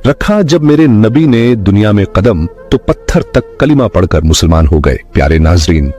रखा जब मेरे नबी ने दुनिया में कदम तो पत्थर तक कलिमा पढ़कर मुसलमान हो गए। प्यारे नाजरीन,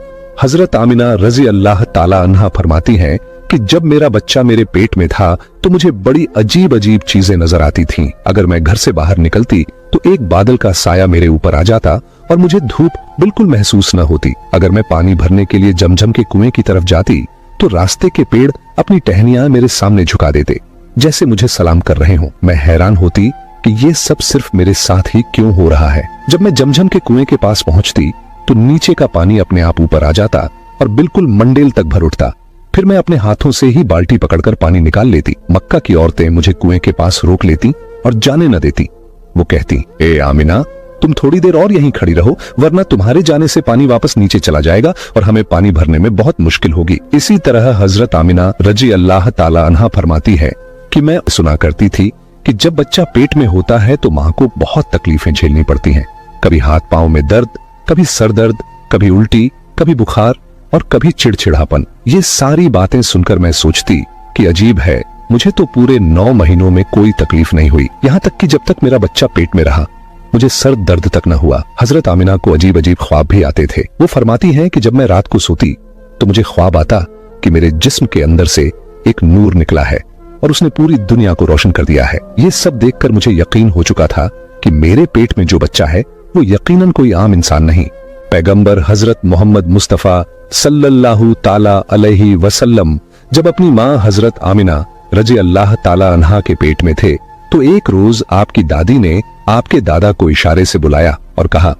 हजरत आमिना रजी अल्लाह ताला अन्हा फरमाती हैं कि जब मेरा बच्चा मेरे पेट में था तो मुझे बड़ी अजीब अजीब चीजें नजर आती थीं। अगर मैं घर से बाहर निकलती तो एक बादल का साया मेरे ऊपर आ जाता और मुझे धूप बिल्कुल महसूस न होती। अगर मैं पानी भरने के लिए जमजम के कुएं की तरफ जाती तो रास्ते के पेड़ अपनी टहनियां मेरे सामने झुका देते, जैसे मुझे सलाम कर रहे हों। मैं हैरान होती कि ये सब सिर्फ मेरे साथ ही क्यों हो रहा है। जब मैं जमजम के कुएं के पास पहुंचती तो नीचे का पानी अपने आप ऊपर आ जाता और बिल्कुल मंडेल तक भर उठता। फिर मैं अपने हाथों से ही बाल्टी पकड़कर पानी निकाल लेती। मक्का की औरतें मुझे कुएं के पास रोक लेती और जाने न देती। वो कहती, ए आमिना, तुम थोड़ी देर और यहीं खड़ी रहो, वरना तुम्हारे जाने से पानी वापस नीचे चला जाएगा और हमें पानी भरने में बहुत मुश्किल होगी। इसी तरह हजरत आमिना रजी अल्लाह ताला अन्हा फरमाती है कि मैं सुना करती थी कि जब बच्चा पेट में होता है तो माँ को बहुत तकलीफें झेलनी पड़ती हैं। कभी हाथ पांव में दर्द, कभी सर दर्द, कभी उल्टी, कभी बुखार और कभी चिड़चिड़ापन। ये सारी बातें सुनकर मैं सोचती कि अजीब है, मुझे तो पूरे 9 महीनों में कोई तकलीफ नहीं हुई। यहाँ तक कि जब तक मेरा बच्चा पेट में रहा मुझे सर दर्द तक न हुआ। हजरत आमिना को अजीब अजीब ख्वाब भी आते थे। वो फरमाती हैं कि जब मैं रात को सोती तो मुझे ख्वाब आता कि मेरे जिस्म के अंदर से एक नूर निकला है और उसने पूरी दुनिया को रोशन कर दिया है। ये सब देखकर मुझे यकीन हो चुका था कि मेरे पेट में जो बच्चा है वो यकीनन कोई आम इंसान नहीं। पैगंबर हजरत मोहम्मद मुस्तफा सल्लल्लाहु ताला अलैहि वसल्लम जब अपनी माँ हजरत आमिना रजी अल्लाह ताला अन्हा के पेट में थे तो एक रोज आपकी दादी ने आपके दादा को इशारे से बुलाया और कहा,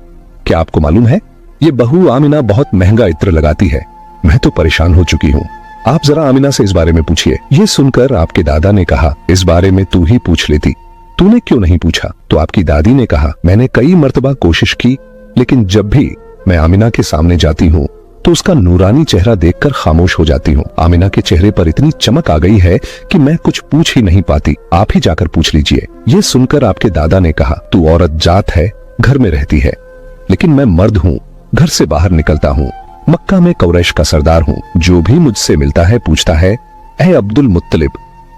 क्या आपको मालूम है ये बहू आमिना बहुत महंगा इत्र लगाती है। मैं तो परेशान हो चुकी हूँ, आप जरा आमिना से इस बारे में पूछिए। ये सुनकर आपके दादा ने कहा, इस बारे में तू ही पूछ लेती, तूने क्यों नहीं पूछा? तो आपकी दादी ने कहा, मैंने कई मर्तबा कोशिश की, लेकिन जब भी मैं आमिना के सामने जाती हूँ तो उसका नूरानी चेहरा देखकर खामोश हो जाती हूँ। आमिना के चेहरे पर इतनी चमक आ गई है कि मैं कुछ पूछ ही नहीं पाती, आप ही जाकर पूछ लीजिए। ये सुनकर आपके दादा ने कहा, तू औरत जात है, घर में रहती है, लेकिन मैं मर्द हूँ, घर से बाहर निकलता हूँ, मक्का में कुरैश का सरदार हूँ। जो भी मुझसे मिलता है पूछता है, ऐ अब्दुल मुत्तलिब,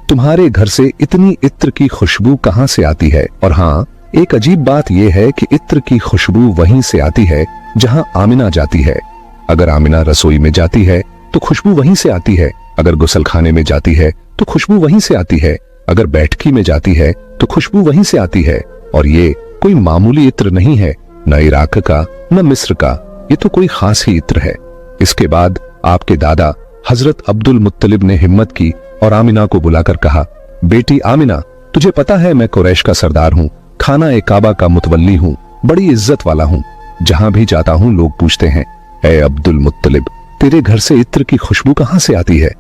तुम्हारे घर से इतनी इत्र की खुशबू कहाँ से आती है? और हाँ, एक अजीब बात यह है कि इत्र की खुशबू वहीं से आती है जहाँ आमिना जाती है। अगर आमिना रसोई में जाती है तो खुशबू वहीं से आती है, अगर गुसलखाने में जाती है तो खुशबू वहीं से आती है, अगर बैठकी में जाती है तो खुशबू वहीं से आती है। और ये कोई मामूली इत्र नहीं है, न इराक का न मिस्र का, ये तो कोई खास ही इत्र है। इसके बाद आपके दादा हजरत अब्दुल मुत्तलिब ने हिम्मत की और आमिना को बुलाकर कहा, बेटी आमिना, तुझे पता है मैं कुरैश का सरदार हूँ, खाना ए काबा का मुतवल्ली हूँ, बड़ी इज्जत वाला हूँ। जहां भी जाता हूँ लोग पूछते हैं, ऐ अब्दुल मुत्तलिब, तेरे घर से इत्र की खुशबू कहाँ से आती है?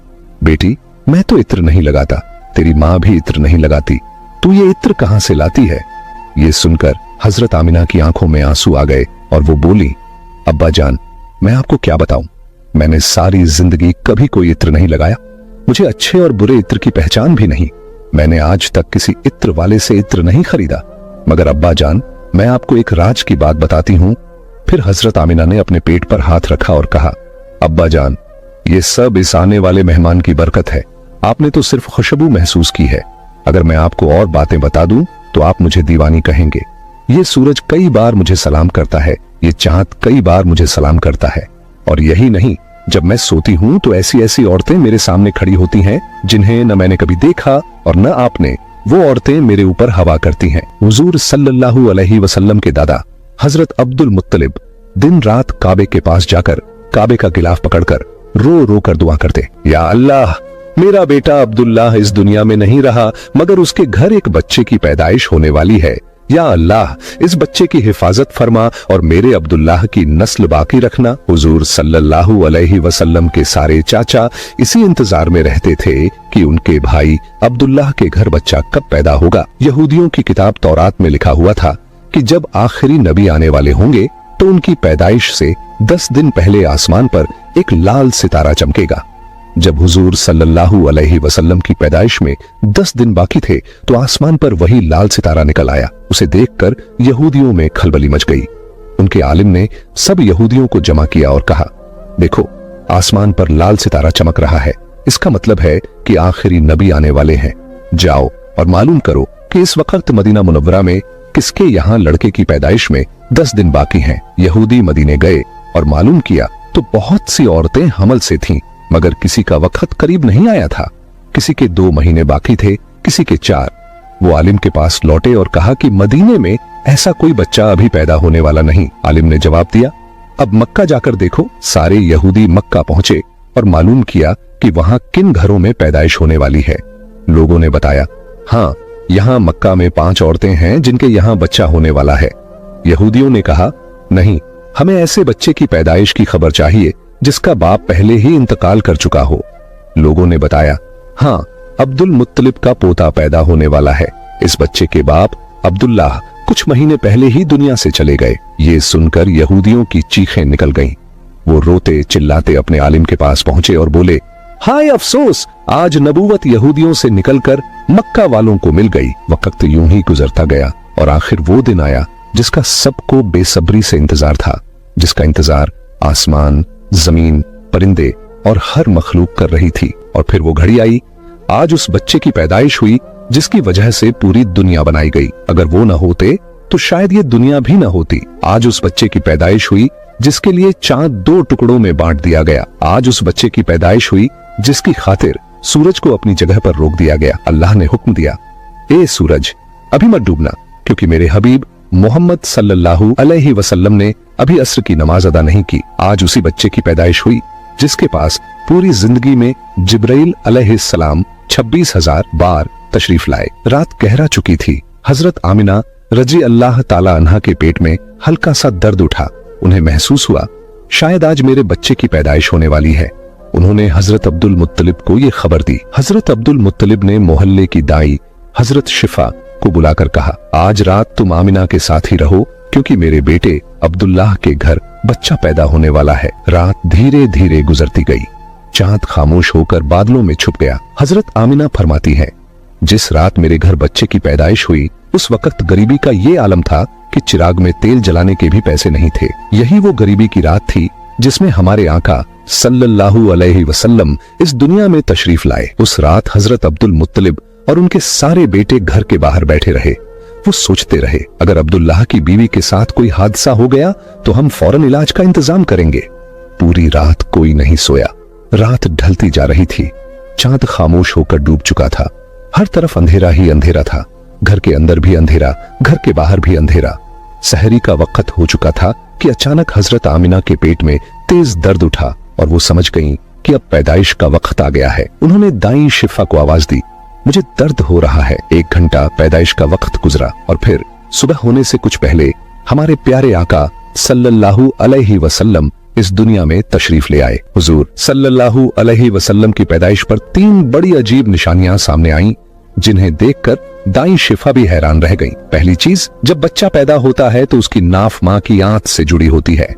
बेटी, मैं तो इत्र नहीं लगाता, तेरी माँ भी इत्र नहीं लगाती, तू ये इत्र कहाँ से लाती है? ये सुनकर हजरत आमिना की आंखों में आंसू आ गए और वो बोली, अब्बा जान, मैं आपको क्या बताऊं, मैंने सारी जिंदगी कभी कोई इत्र नहीं लगाया, मुझे अच्छे और बुरे इत्र की पहचान भी नहीं, मैंने आज तक किसी इत्र वाले से इत्र नहीं खरीदा। मगर अब्बा जान, मैं आपको एक राज की बात बताती हूँ। फिर हजरत आमिना ने अपने पेट पर हाथ रखा और कहा, अब्बा जान, ये सब इस आने वाले मेहमान की बरकत है, आपने तो सिर्फ खुशबू महसूस की है, अगर मैं आपको और बातें बता दूं तो आप मुझे दीवानी कहेंगे। ये सूरज कई बार मुझे सलाम करता है, ये चांद कई बार मुझे सलाम करता है, और यही नहीं, जब मैं सोती हूँ तो ऐसी ऐसी औरतें मेरे सामने खड़ी होती हैं जिन्हें न मैंने कभी देखा और न आपने, वो औरतें मेरे ऊपर हवा करती हैं। हुजूर सल्लल्लाहु अलैहि वसल्लम के दादा हजरत अब्दुल मुत्तलिब दिन रात काबे के पास जाकर काबे का गिलाफ पकड़कर रो रो कर दुआ करते, या अल्लाह, मेरा बेटा अब्दुल्लाह इस दुनिया में नहीं रहा मगर उसके घर एक बच्चे की पैदाइश होने वाली है, या अल्लाह, इस बच्चे की हिफाजत फरमा और मेरे अब्दुल्लाह की नस्ल बाकी रखना। हुजूर सल्लल्लाहु अलैहि वसल्लम के सारे चाचा इसी इंतजार में रहते थे कि उनके भाई अब्दुल्लाह के घर बच्चा कब पैदा होगा। यहूदियों की किताब तौरात में लिखा हुआ था कि जब आखिरी नबी आने वाले होंगे तो उनकी पैदाइश से 10 दिन पहले आसमान पर एक लाल सितारा चमकेगा। जब हुजूर सल्लल्लाहु अलैहि वसल्लम की पैदाइश में 10 दिन बाकी थे तो आसमान पर वही लाल सितारा निकल आया। उसे देखकर यहूदियों में खलबली मच गई। उनके आलिम ने सब यहूदियों को जमा किया और कहा, देखो, आसमान पर लाल सितारा चमक रहा है, इसका मतलब है कि आखिरी नबी आने वाले हैं। जाओ और मालूम करो कि इस वक्त मदीना मुनव्वरा में किसके यहाँ लड़के की पैदाइश में 10 दिन बाकी हैं। यहूदी मदीने गए और मालूम किया तो बहुत सी औरतें हमल से थीं, मगर किसी का वक्त करीब नहीं आया था। किसी के 2 महीने बाकी थे, किसी के 4। वो आलिम के पास लौटे और कहा कि मदीने में ऐसा कोई बच्चा अभी पैदा होने वाला नहीं। आलिम ने जवाब दिया, अब मक्का जाकर देखो। सारे यहूदी मक्का पहुंचे और मालूम किया कि वहां किन घरों में पैदाइश होने वाली है। लोगों ने बताया, हाँ, यहाँ मक्का में 5 औरतें हैं जिनके यहाँ बच्चा होने वाला है। यहूदियों ने कहा, नहीं, हमें ऐसे बच्चे की पैदाइश की खबर चाहिए जिसका बाप पहले ही इंतकाल कर चुका हो। लोगों ने बताया, हाँ, अब्दुल मुत्तलिब का पोता पैदा होने वाला है। इस बच्चे के बाप अब्दुल्लाह कुछ महीने पहले ही दुनिया से चले गए। ये सुनकर यहूदियों की चीखें निकल गईं। वो रोते चिल्लाते अपने आलिम के पास पहुंचे और बोले, हाय अफसोस, आज नबूवत यहूदियों से निकलकर मक्का वालों को मिल गई। वक्त यूं ही गुजरता गया और आखिर वो दिन आया जिसका सबको बेसब्री से इंतजार था, जिसका इंतजार आसमान, जमीन, परिंदे और हर मखलूक कर रही थी। और फिर वो घड़ी आई, आज उस बच्चे की पैदाइश हुई जिसकी वजह से पूरी दुनिया बनाई गई। अगर वो न होते तो शायद ये दुनिया भी न होती। आज उस बच्चे की पैदाइश हुई जिसके लिए चांद 2 टुकड़ों में बांट दिया गया। आज उस बच्चे की पैदाइश हुई जिसकी खातिर सूरज को अपनी जगह पर रोक दिया गया। अल्लाह ने हुक्म दिया, ए सूरज, अभी मत डूबना, क्योंकि मेरे हबीब मोहम्मद सल्लल्लाहु अलैहि वसल्लम ने अभी असर की नमाज अदा नहीं की। आज उसी बच्चे की पैदाइश हुई जिसके पास पूरी जिंदगी में जिब्राइल अलैहिस्सलाम 26,000 बार तशरीफ लाए। रात गहरा चुकी थी। हजरत आमिना रजी अल्लाह ताला अन्हा के पेट में हल्का सा दर्द उठा। उन्हें महसूस हुआ, शायद आज मेरे बच्चे की पैदाइश होने वाली है। उन्होंने हजरत अब्दुल मुत्तलिब को ये खबर दी। हजरत अब्दुल मुत्तलिब ने मोहल्ले की दाई हजरत शिफा को बुलाकर कहा, आज रात तुम आमिना के साथ ही रहो, क्योंकि मेरे बेटे अब्दुल्लाह के घर बच्चा पैदा होने वाला है। रात धीरे धीरे गुजरती गई। चांद खामोश होकर बादलों में छुप गया। हजरत आमिना फरमाती है, जिस रात मेरे घर बच्चे की पैदाइश हुई उस वक्त गरीबी का ये आलम था कि चिराग में तेल जलाने के भी पैसे नहीं थे। यही वो गरीबी की रात थी जिसमें हमारे आका सल्लल्लाहु अलैहि वसल्लम इस दुनिया में तशरीफ लाए। उस रात हजरत अब्दुल मुत्तलिब और उनके सारे बेटे घर के बाहर बैठे रहे। वो सोचते रहे, अगर अब्दुल्लाह की बीवी के साथ कोई हादसा हो गया तो हम फौरन इलाज का इंतजाम करेंगे। पूरी रात कोई नहीं सोया। रात ढलती जा रही थी। चांद खामोश होकर डूब चुका था। हर तरफ अंधेरा ही अंधेरा था। घर के अंदर भी अंधेरा, घर के बाहर भी अंधेरा। सहरी का वक्त हो चुका था कि अचानक हजरत आमिना के पेट में तेज दर्द उठा और वो समझ गईं कि अब पैदाइश का वक्त आ गया है। उन्होंने दाई शिफा को आवाज दी, मुझे दर्द हो रहा है। 1 घंटा पैदाइश का वक्त गुजरा और फिर सुबह होने से कुछ पहले हमारे प्यारे आका सल्लल्लाहु अलैहि वसल्लम इस दुनिया में तशरीफ ले आए। हुजूर सल्लल्लाहु अलैहि वसल्लम की पैदाइश पर 3 बड़ी अजीब निशानियां सामने आईं, जिन्हें देखकर दाई शिफा भी हैरान रह गईं। पहली चीज, जब बच्चा पैदा होता है तो उसकी नाफ मां की आंत से जुड़ी होती है,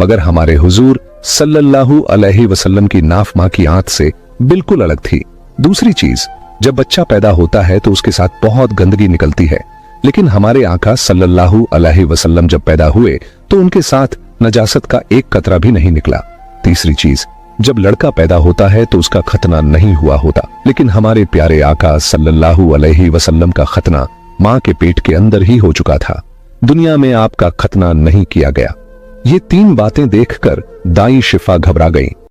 मगर हमारे हुजूर सल्लल्लाहु अलैहि वसल्लम की नाफ मां की आंत से बिल्कुल अलग थी। दूसरी चीज, जब बच्चा पैदा होता है तो उसके साथ बहुत गंदगी निकलती है, लेकिन हमारे आका सल्लल्लाहु अलैहि वसल्लम जब पैदा हुए तो उनके साथ नजासत का एक कतरा भी नहीं निकला। तीसरी चीज, जब लड़का पैदा होता है तो उसका खतना नहीं हुआ होता, लेकिन हमारे प्यारे आका सल्लल्लाहु अलैहि वसल्लम का खतना मां के पेट के अंदर ही हो चुका था। दुनिया में आपका खतना नहीं किया गया। ये 3 बातें देखकर दाई शिफा घबरा गई।